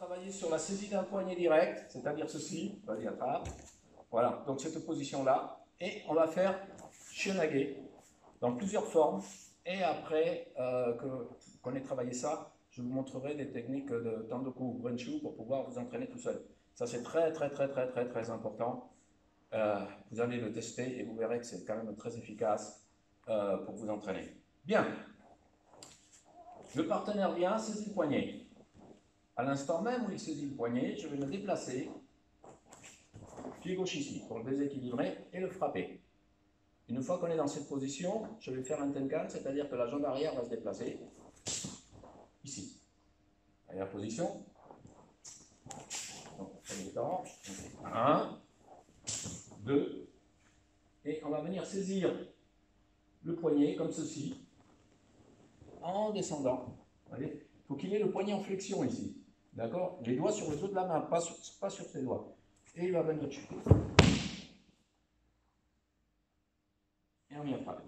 travailler sur la saisie d'un poignet direct, c'est-à-dire ceci, vas-y attrape. Voilà, donc cette position-là. Et on va faire Shionage dans plusieurs formes. Et après qu'on ait travaillé ça, je vous montrerai des techniques de Tandoku Wenshu pour pouvoir vous entraîner tout seul. Ça c'est très important. Vous allez le tester et vous verrez que c'est quand même très efficace pour vous entraîner. Bien. Le partenaire vient, saisit le poignet. À l'instant même où il saisit le poignet, je vais me déplacer, pied gauche ici, pour le déséquilibrer et le frapper. Une fois qu'on est dans cette position, je vais faire un tenkan, c'est-à-dire que la jambe arrière va se déplacer ici. Allez, la position. Donc, premier temps. 1, 2, et on va venir saisir le poignet comme ceci, en descendant. Il faut qu'il ait le poignet en flexion ici. D'accord? Les doigts sur le dos de la main, pas sur ses doigts. Et il va venir chuter. Et on vient frapper.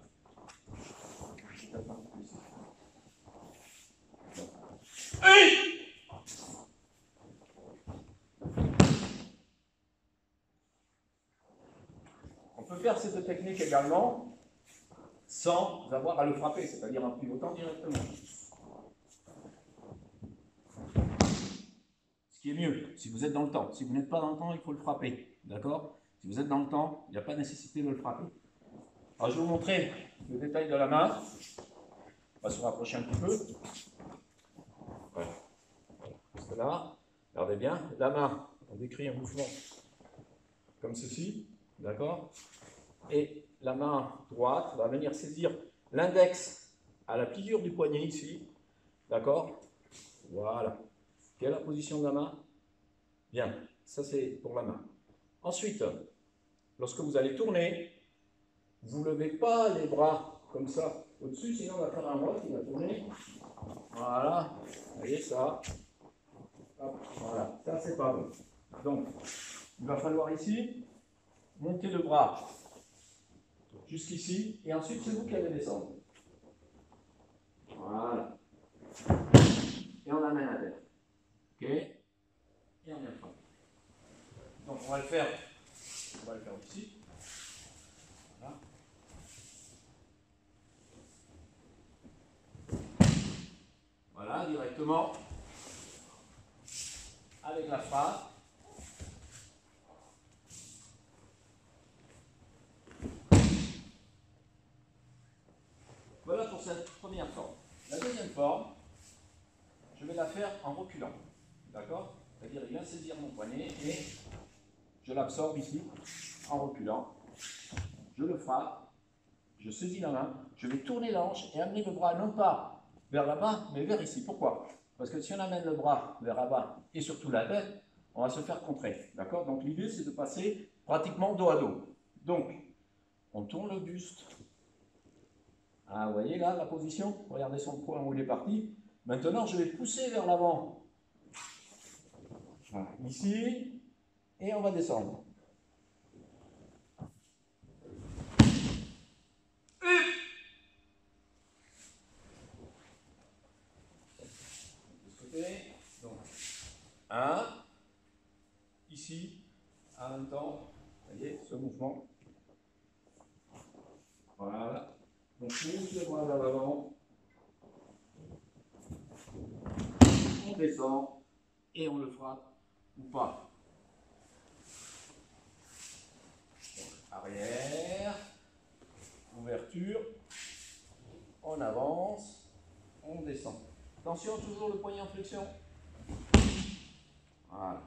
On peut faire cette technique également sans avoir à le frapper, c'est-à-dire en pivotant directement. Ce qui est mieux, si vous êtes dans le temps. Si vous n'êtes pas dans le temps, il faut le frapper. D'accord? Si vous êtes dans le temps, il n'y a pas nécessité de le frapper. Alors, je vais vous montrer le détail de la main. On va se rapprocher un petit peu. Voilà. Parce que là, regardez bien, la main, on décrit un mouvement comme ceci. D'accord? Et la main droite va venir saisir l'index à la pliure du poignet ici. D'accord? Voilà. Quelle est la position de la main? Bien, ça c'est pour la main. Ensuite, lorsque vous allez tourner, vous ne levez pas les bras comme ça au-dessus, sinon on va faire un rôle qui va tourner. Voilà, vous voyez ça. Hop, voilà, ça c'est pas bon. Donc, il va falloir ici monter le bras jusqu'ici, et ensuite c'est vous qui allez descendre. Voilà. Et on amène à terre. Ok? Et on vient frapper. Donc on va le faire ici. Voilà. Voilà, directement avec la frappe. Voilà pour cette première forme. La deuxième forme, je vais la faire en reculant. D'accord? C'est-à-dire, il vient saisir mon poignet et je l'absorbe ici en reculant. Je le frappe, je saisis la main, je vais tourner la hanche et amener le bras non pas vers là-bas, mais vers ici. Pourquoi? Parce que si on amène le bras vers là-bas et surtout la tête, on va se faire contrer. D'accord? Donc l'idée, c'est de passer pratiquement dos à dos. Donc, on tourne le buste. Ah, vous voyez là la position? Regardez son point où il est parti. Maintenant, je vais pousser vers l'avant. Voilà. Ici, et on va descendre. De ce côté, donc, 1, ici, en même temps, vous voyez ce mouvement. Voilà. On pousse le bras vers l'avant. On descend et on le frappe ou pas. Donc, arrière, ouverture, on avance, on descend. Attention, toujours le poignet en flexion. Voilà.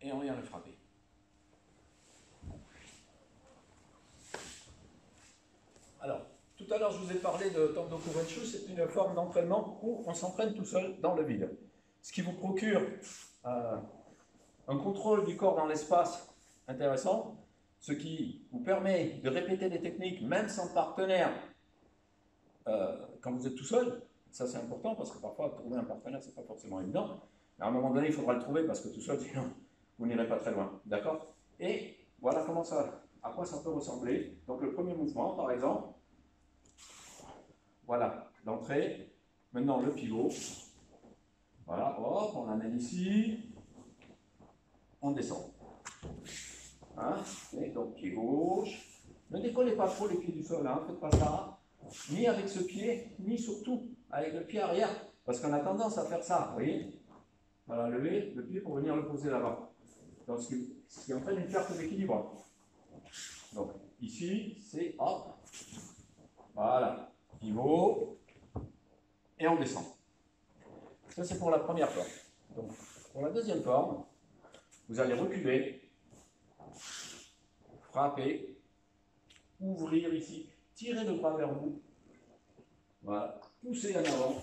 Et on vient le frapper. Alors, tout à l'heure, je vous ai parlé de Tandoku Wenshu, c'est une forme d'entraînement où on s'entraîne tout seul dans le vide. Ce qui vous procure un contrôle du corps dans l'espace intéressant, ce qui vous permet de répéter des techniques même sans partenaire quand vous êtes tout seul. Ça c'est important parce que parfois trouver un partenaire c'est pas forcément évident. Mais à un moment donné il faudra le trouver parce que tout seul sinon vous n'irez pas très loin. D'accord? Et voilà comment ça, à quoi ça peut ressembler. Donc le premier mouvement par exemple, voilà l'entrée, maintenant le pivot, voilà, hop. on l'amène ici, on descend. Hein? Et donc pied gauche. Ne décollez pas trop les pieds du sol, hein, faites pas ça. Ni avec ce pied, ni surtout avec le pied arrière. Parce qu'on a tendance à faire ça, vous voyez? Voilà, lever le pied pour venir le poser là-bas. Donc ce qui entraîne une perte d'équilibre. Donc ici, c'est hop. Voilà. Pivot. Et on descend. Ça c'est pour la première forme. Donc pour la deuxième forme, vous allez reculer, frapper, ouvrir ici, tirer le bras vers vous, voilà, pousser en avant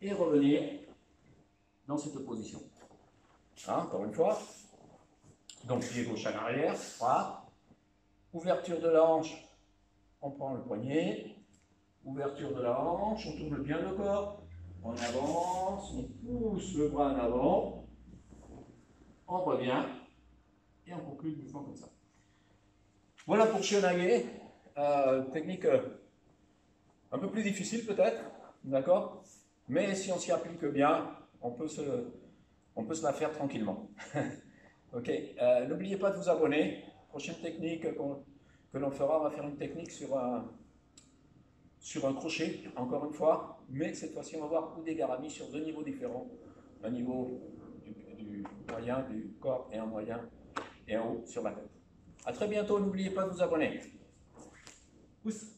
et revenir dans cette position. Hein, encore une fois, donc pied gauche en arrière, frappe, ouverture de la hanche, on prend le poignet, ouverture de la hanche, on tourne bien le corps, on avance, on pousse le bras en avant, on revient et on conclut le mouvement comme ça. Voilà pour Shionage, technique un peu plus difficile peut-être, d'accord? Mais si on s'y applique bien, on peut se la faire tranquillement. Ok, n'oubliez pas de vous abonner. Prochaine technique que l'on fera, on va faire une technique sur un crochet, encore une fois, mais cette fois-ci on va voir Ude-Garami sur deux niveaux différents, un niveau du moyen du corps et un moyen et un haut sur la tête. A très bientôt, n'oubliez pas de vous abonner. Pousse.